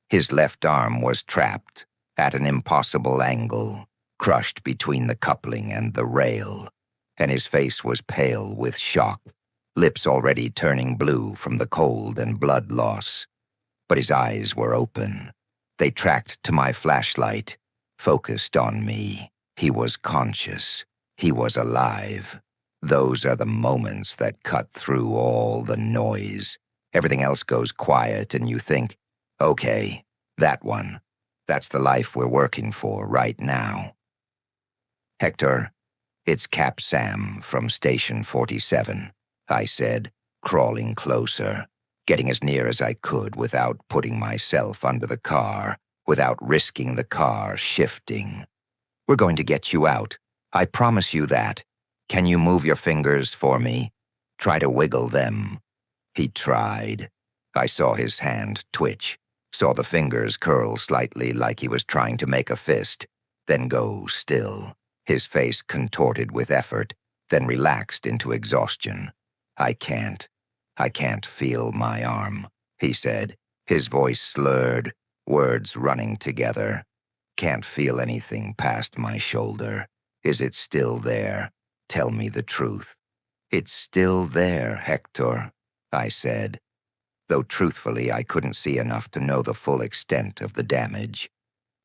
His left arm was trapped at an impossible angle, crushed between the coupling and the rail, and his face was pale with shock, lips already turning blue from the cold and blood loss. But his eyes were open. They tracked to my flashlight, focused on me. He was conscious. He was alive. Those are the moments that cut through all the noise. Everything else goes quiet and you think, okay, that one. That's the life we're working for right now. Hector, it's Cap Sam from Station 47, I said, crawling closer, getting as near as I could without putting myself under the car, without risking the car shifting. We're going to get you out. I promise you that. Can you move your fingers for me? Try to wiggle them. He tried. I saw his hand twitch, saw the fingers curl slightly like he was trying to make a fist, then go still, his face contorted with effort, then relaxed into exhaustion. I can't feel my arm, he said, his voice slurred, words running together. Can't feel anything past my shoulder. Is it still there? Tell me the truth. It's still there, Hector, I said, though truthfully I couldn't see enough to know the full extent of the damage.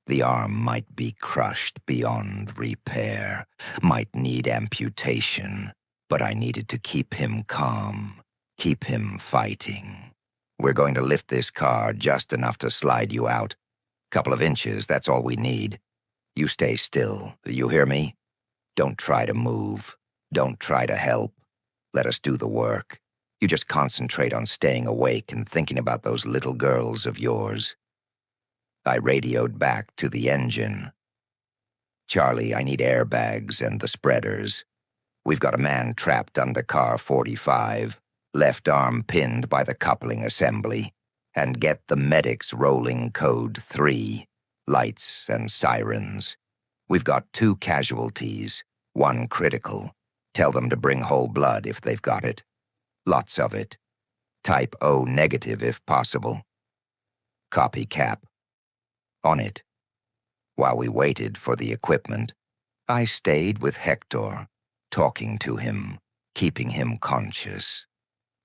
The arm might be crushed beyond repair, might need amputation, but I needed to keep him calm, keep him fighting. We're going to lift this car just enough to slide you out. Couple of inches, that's all we need. You stay still, you hear me? Don't try to move. Don't try to help. Let us do the work. You just concentrate on staying awake and thinking about those little girls of yours. I radioed back to the engine. Charlie, I need airbags and the spreaders. We've got a man trapped under car 45, left arm pinned by the coupling assembly, and get the medics rolling code 3, lights and sirens. We've got 2 casualties, 1 critical. Tell them to bring whole blood if they've got it. Lots of it. Type O negative if possible. Copy, Cap. On it. While we waited for the equipment, I stayed with Hector, talking to him, keeping him conscious.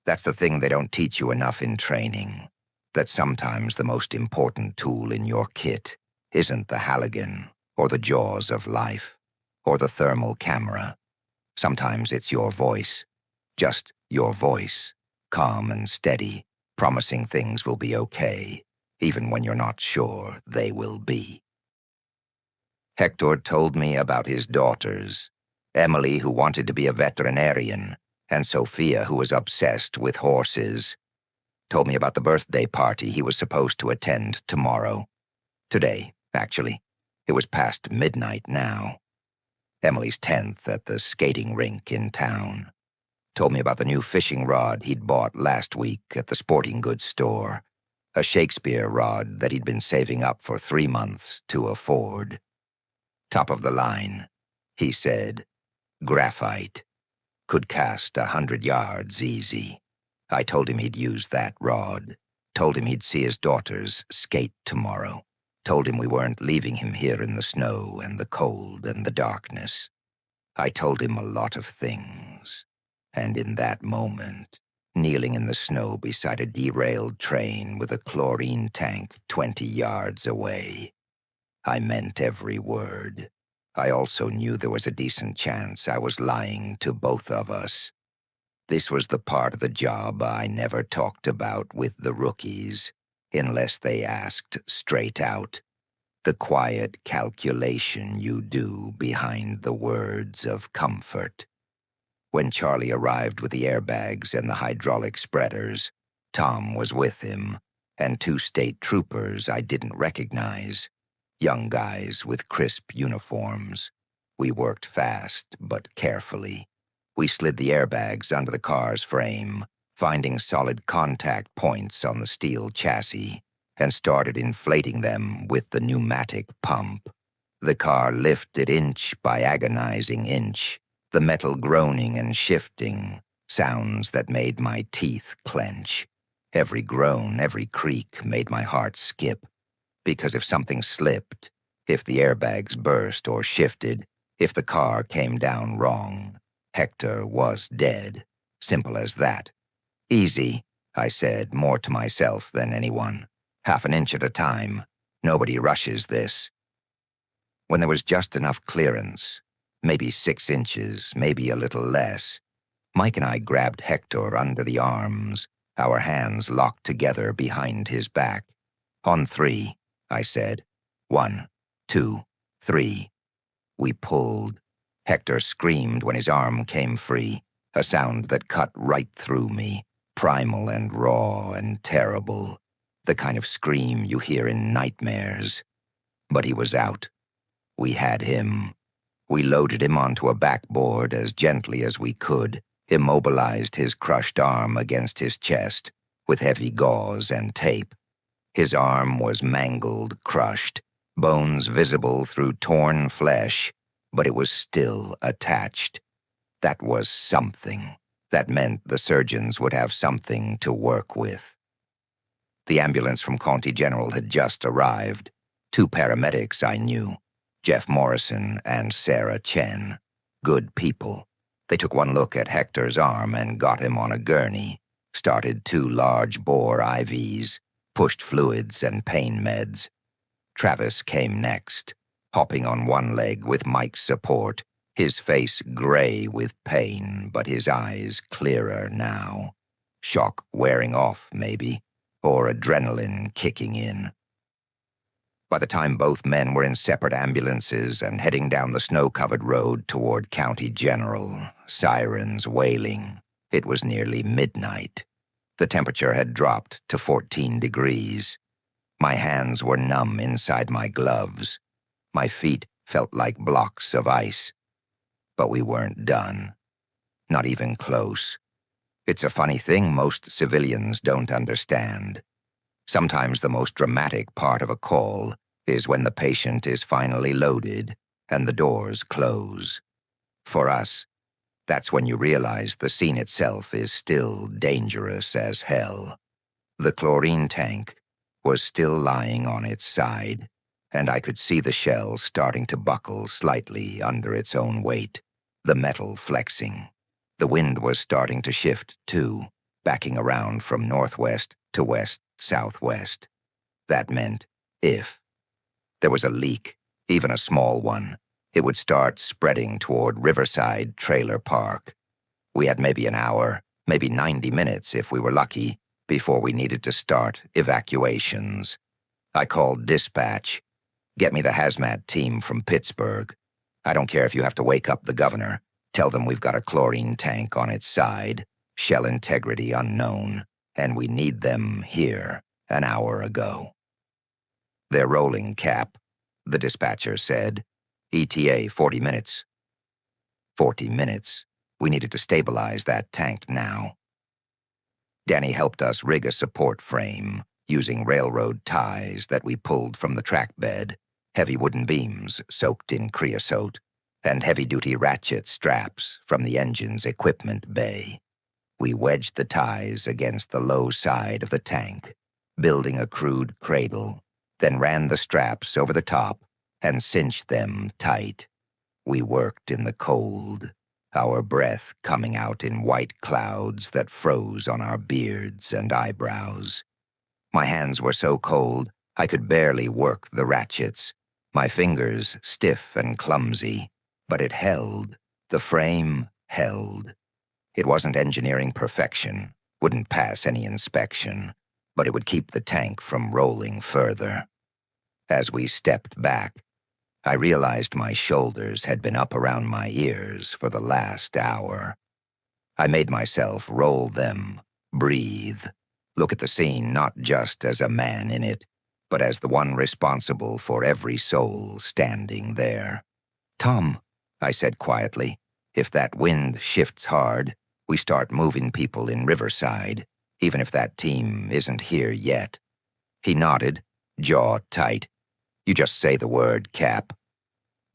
That's the thing they don't teach you enough in training, that sometimes the most important tool in your kit isn't the Halligan or the jaws of life or the thermal camera. Sometimes it's your voice, just your voice, calm and steady, promising things will be okay, even when you're not sure they will be. Hector told me about his daughters, Emily, who wanted to be a veterinarian, and Sophia, who was obsessed with horses. Told me about the birthday party he was supposed to attend tomorrow. Today, actually. It was past midnight now. Emily's 10th at the skating rink in town. Told me about the new fishing rod he'd bought last week at the sporting goods store. A Shakespeare rod that he'd been saving up for 3 months to afford. Top of the line, he said. Graphite. Could cast 100 yards easy. I told him he'd use that rod. Told him he'd see his daughters skate tomorrow. Told him we weren't leaving him here in the snow and the cold and the darkness. I told him a lot of things. And in that moment, kneeling in the snow beside a derailed train with a chlorine tank 20 yards away, I meant every word. I also knew there was a decent chance I was lying to both of us. This was the part of the job I never talked about with the rookies, unless they asked straight out. The quiet calculation you do behind the words of comfort. When Charlie arrived with the airbags and the hydraulic spreaders, Tom was with him, and 2 state troopers I didn't recognize, young guys with crisp uniforms. We worked fast, but carefully. We slid the airbags under the car's frame, finding solid contact points on the steel chassis, and started inflating them with the pneumatic pump. The car lifted inch by agonizing inch, the metal groaning and shifting, sounds that made my teeth clench. Every groan, every creak made my heart skip, because if something slipped, if the airbags burst or shifted, if the car came down wrong, Hector was dead. Simple as that. Easy, I said, more to myself than anyone. Half an inch at a time. Nobody rushes this. When there was just enough clearance, maybe 6 inches, maybe a little less, Mike and I grabbed Hector under the arms, our hands locked together behind his back. On 3, I said. 1, 2, 3. We pulled. Hector screamed when his arm came free, a sound that cut right through me, primal and raw and terrible, the kind of scream you hear in nightmares. But he was out. We had him. We loaded him onto a backboard as gently as we could, immobilized his crushed arm against his chest with heavy gauze and tape. His arm was mangled, crushed, bones visible through torn flesh, but it was still attached. That was something. That meant the surgeons would have something to work with. The ambulance from County General had just arrived. 2 paramedics I knew, Jeff Morrison and Sarah Chen. Good people. They took one look at Hector's arm and got him on a gurney, started 2 large-bore IVs, pushed fluids and pain meds. Travis came next, hopping on one leg with Mike's support, his face gray with pain, but his eyes clearer now. Shock wearing off, maybe, or adrenaline kicking in. By the time both men were in separate ambulances and heading down the snow-covered road toward County General, sirens wailing, it was nearly midnight. The temperature had dropped to 14 degrees. My hands were numb inside my gloves. My feet felt like blocks of ice. But we weren't done. Not even close. It's a funny thing most civilians don't understand. Sometimes the most dramatic part of a call is when the patient is finally loaded and the doors close. For us, that's when you realize the scene itself is still dangerous as hell. The chlorine tank was still lying on its side, and I could see the shell starting to buckle slightly under its own weight, the metal flexing. The wind was starting to shift, too, backing around from northwest to west-southwest. That meant if there was a leak, even a small one, it would start spreading toward Riverside Trailer Park. We had maybe an hour, maybe 90 minutes if we were lucky, before we needed to start evacuations. I called dispatch. Get me the hazmat team from Pittsburgh. I don't care if you have to wake up the governor. Tell them we've got a chlorine tank on its side, shell integrity unknown, and we need them here an hour ago. They're rolling, Cap, the dispatcher said. ETA 40 minutes. 40 minutes. We needed to stabilize that tank now. Danny helped us rig a support frame using railroad ties that we pulled from the track bed, heavy wooden beams soaked in creosote, and heavy-duty ratchet straps from the engine's equipment bay. We wedged the ties against the low side of the tank, building a crude cradle, then ran the straps over the top and cinched them tight. We worked in the cold, our breath coming out in white clouds that froze on our beards and eyebrows. My hands were so cold I could barely work the ratchets, my fingers stiff and clumsy, but it held. The frame held. It wasn't engineering perfection, wouldn't pass any inspection, but it would keep the tank from rolling further. As we stepped back, I realized my shoulders had been up around my ears for the last hour. I made myself roll them, breathe. Look at the scene not just as a man in it, but as the one responsible for every soul standing there. "Tom," I said quietly, "if that wind shifts hard, we start moving people in Riverside, even if that team isn't here yet." He nodded, jaw tight. "You just say the word, Cap."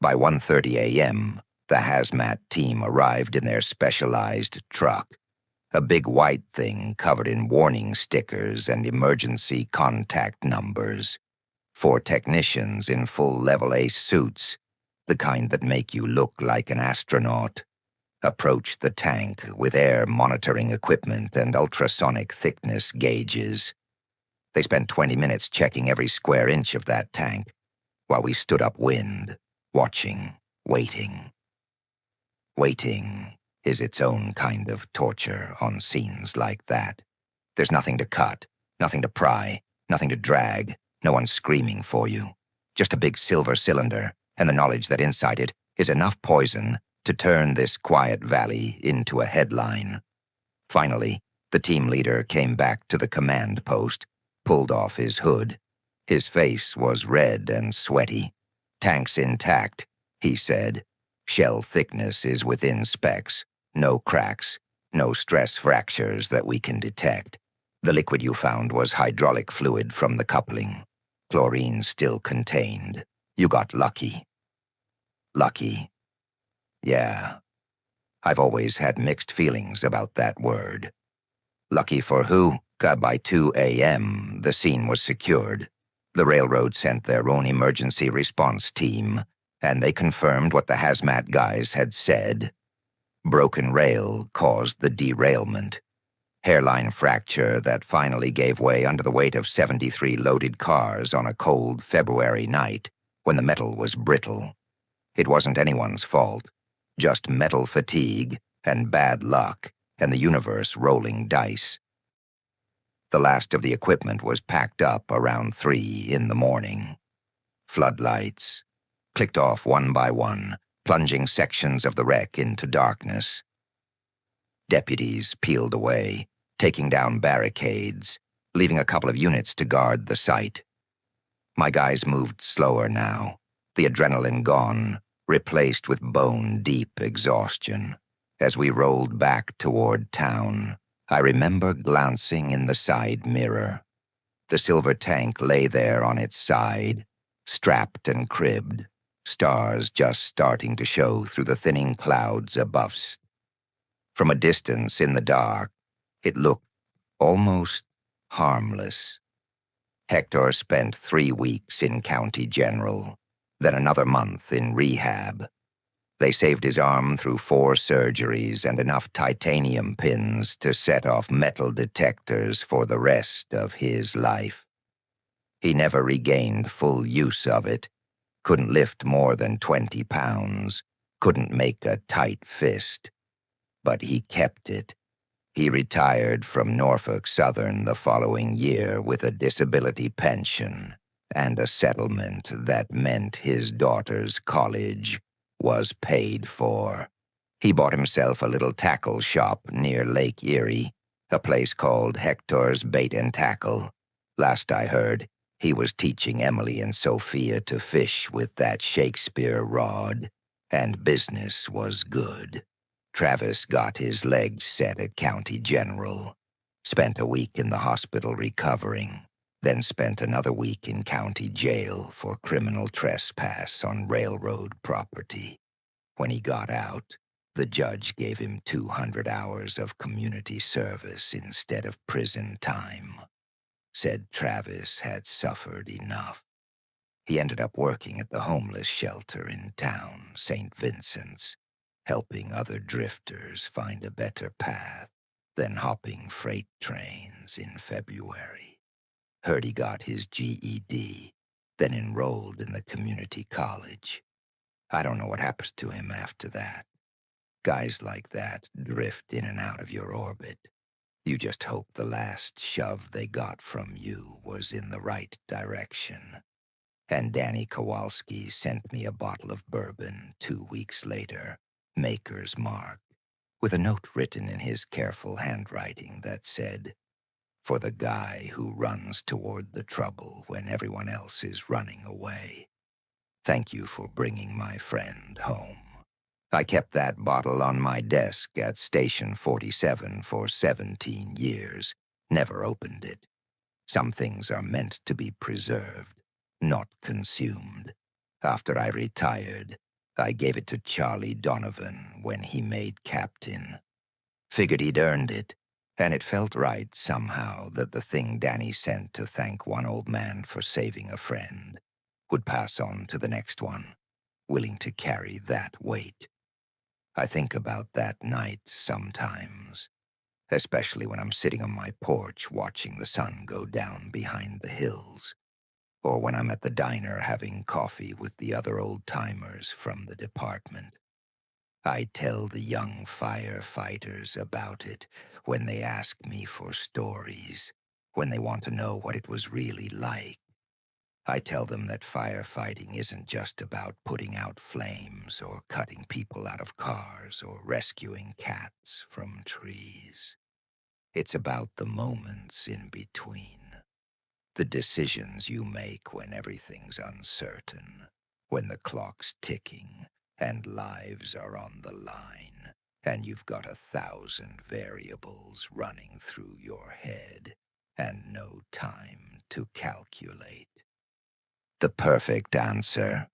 By 1:30 a.m., the hazmat team arrived in their specialized truck, a big white thing covered in warning stickers and emergency contact numbers. 4 technicians in full level A suits, the kind that make you look like an astronaut, approached the tank with air monitoring equipment and ultrasonic thickness gauges. They spent 20 minutes checking every square inch of that tank, while we stood upwind, watching, waiting. Waiting is its own kind of torture on scenes like that. There's nothing to cut, nothing to pry, nothing to drag, no one screaming for you. Just a big silver cylinder, and the knowledge that inside it is enough poison to turn this quiet valley into a headline. Finally, the team leader came back to the command post, pulled off his hood. His face was red and sweaty. "Tank's intact," he said. "Shell thickness is within specs. No cracks, no stress fractures that we can detect. The liquid you found was hydraulic fluid from the coupling. Chlorine still contained. You got lucky." Lucky. Yeah. I've always had mixed feelings about that word. Lucky for who? By 2 a.m., the scene was secured. The railroad sent their own emergency response team, and they confirmed what the hazmat guys had said. Broken rail caused the derailment. Hairline fracture that finally gave way under the weight of 73 loaded cars on a cold February night when the metal was brittle. It wasn't anyone's fault, just metal fatigue and bad luck and the universe rolling dice. The last of the equipment was packed up around 3 in the morning. Floodlights clicked off one by one, plunging sections of the wreck into darkness. Deputies peeled away, taking down barricades, leaving a couple of units to guard the site. My guys moved slower now, the adrenaline gone, replaced with bone-deep exhaustion. As we rolled back toward town, I remember glancing in the side mirror. The silver tank lay there on its side, strapped and cribbed, stars just starting to show through the thinning clouds above us. From a distance in the dark, it looked almost harmless. Hector spent 3 weeks in County General, then another month in rehab. They saved his arm through 4 surgeries and enough titanium pins to set off metal detectors for the rest of his life. He never regained full use of it, couldn't lift more than 20 pounds, couldn't make a tight fist. But he kept it. He retired from Norfolk Southern the following year with a disability pension and a settlement that meant his daughter's college was paid for. He bought himself a little tackle shop near Lake Erie, a place called Hector's Bait and Tackle. Last I heard, he was teaching Emily and Sophia to fish with that Shakespeare rod, and business was good. Travis got his legs set at County General, spent a week in the hospital recovering, then spent another week in county jail for criminal trespass on railroad property. When he got out, the judge gave him 200 hours of community service instead of prison time. Said Travis had suffered enough. He ended up working at the homeless shelter in town, St. Vincent's, helping other drifters find a better path than hopping freight trains in February. Heard he got his GED, then enrolled in the community college. I don't know what happens to him after that. Guys like that drift in and out of your orbit. You just hope the last shove they got from you was in the right direction. And Danny Kowalski sent me a bottle of bourbon 2 weeks later, Maker's Mark, with a note written in his careful handwriting that said, for the guy who runs toward the trouble when everyone else is running away. Thank you for bringing my friend home. I kept that bottle on my desk at Station 47 for 17 years, never opened it. Some things are meant to be preserved, not consumed. After I retired, I gave it to Charlie Donovan when he made captain. Figured he'd earned it, and it felt right somehow that the thing Danny sent to thank one old man for saving a friend would pass on to the next one, willing to carry that weight. I think about that night sometimes, especially when I'm sitting on my porch watching the sun go down behind the hills, or when I'm at the diner having coffee with the other old-timers from the department. I tell the young firefighters about it when they ask me for stories, when they want to know what it was really like. I tell them that firefighting isn't just about putting out flames or cutting people out of cars or rescuing cats from trees. It's about the moments in between. The decisions you make when everything's uncertain, when the clock's ticking and lives are on the line, and you've got 1,000 variables running through your head and no time to calculate. The perfect answer.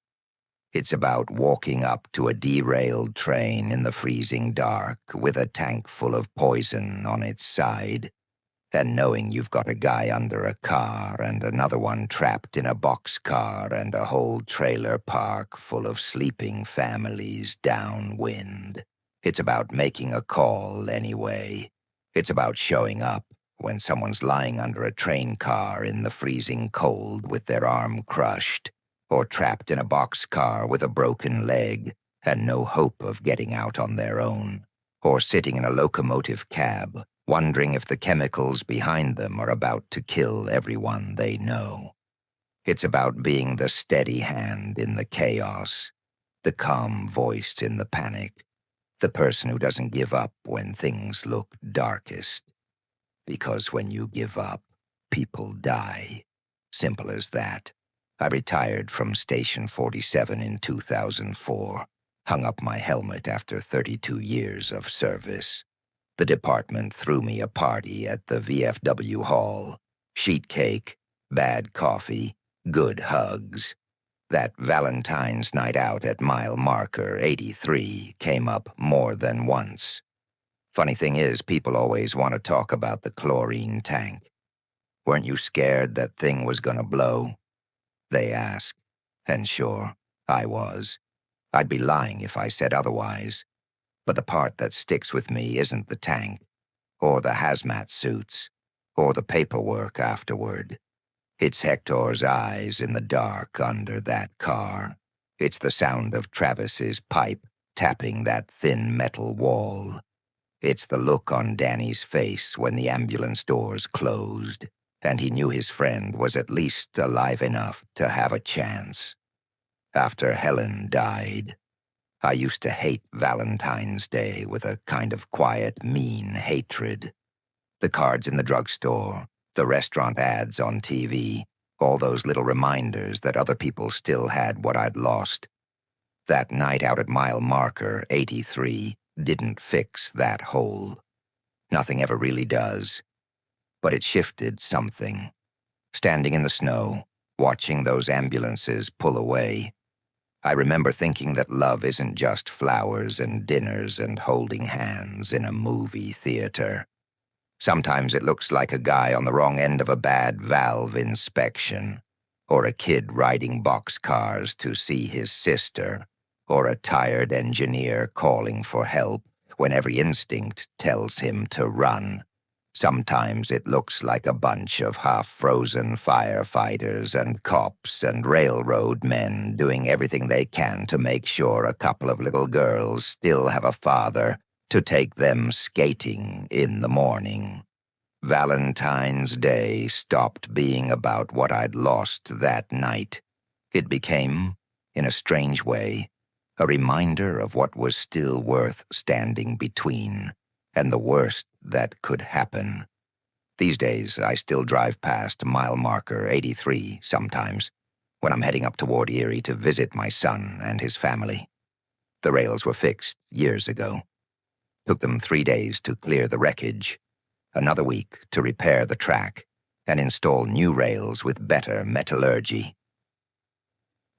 It's about walking up to a derailed train in the freezing dark with a tank full of poison on its side, and knowing you've got a guy under a car and another one trapped in a boxcar and a whole trailer park full of sleeping families downwind. It's about making a call anyway. It's about showing up when someone's lying under a train car in the freezing cold with their arm crushed, or trapped in a boxcar with a broken leg and no hope of getting out on their own, or sitting in a locomotive cab wondering if the chemicals behind them are about to kill everyone they know. It's about being the steady hand in the chaos, the calm voice in the panic, the person who doesn't give up when things look darkest. Because when you give up, people die. Simple as that. I retired from Station 47 in 2004, hung up my helmet after 32 years of service. The department threw me a party at the VFW hall. Sheet cake, bad coffee, good hugs. That Valentine's night out at mile marker 83 came up more than once. Funny thing is, people always want to talk about the chlorine tank. Weren't you scared that thing was gonna blow? They ask. And sure, I was. I'd be lying if I said otherwise. But the part that sticks with me isn't the tank, or the hazmat suits, or the paperwork afterward. It's Hector's eyes in the dark under that car. It's the sound of Travis's pipe tapping that thin metal wall. It's the look on Danny's face when the ambulance doors closed, and he knew his friend was at least alive enough to have a chance. After Helen died, I used to hate Valentine's Day with a kind of quiet, mean hatred. The cards in the drugstore, the restaurant ads on TV, all those little reminders that other people still had what I'd lost. That night out at mile marker 83 didn't fix that hole. Nothing ever really does. But it shifted something. Standing in the snow, watching those ambulances pull away, I remember thinking that love isn't just flowers and dinners and holding hands in a movie theater. Sometimes it looks like a guy on the wrong end of a bad valve inspection, or a kid riding boxcars to see his sister, or a tired engineer calling for help when every instinct tells him to run. Sometimes it looks like a bunch of half-frozen firefighters and cops and railroad men doing everything they can to make sure a couple of little girls still have a father to take them skating in the morning. Valentine's Day stopped being about what I'd lost that night. It became, in a strange way, a reminder of what was still worth standing between, and the worst that could happen. These days, I still drive past mile marker 83 sometimes when I'm heading up toward Erie to visit my son and his family. The rails were fixed years ago. Took them 3 days to clear the wreckage, another week to repair the track and install new rails with better metallurgy.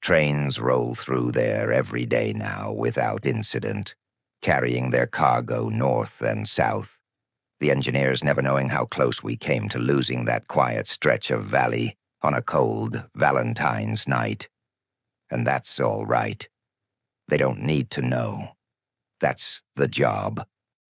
Trains roll through there every day now without incident, carrying their cargo north and south, the engineers never knowing how close we came to losing that quiet stretch of valley on a cold Valentine's night. And that's all right. They don't need to know. That's the job.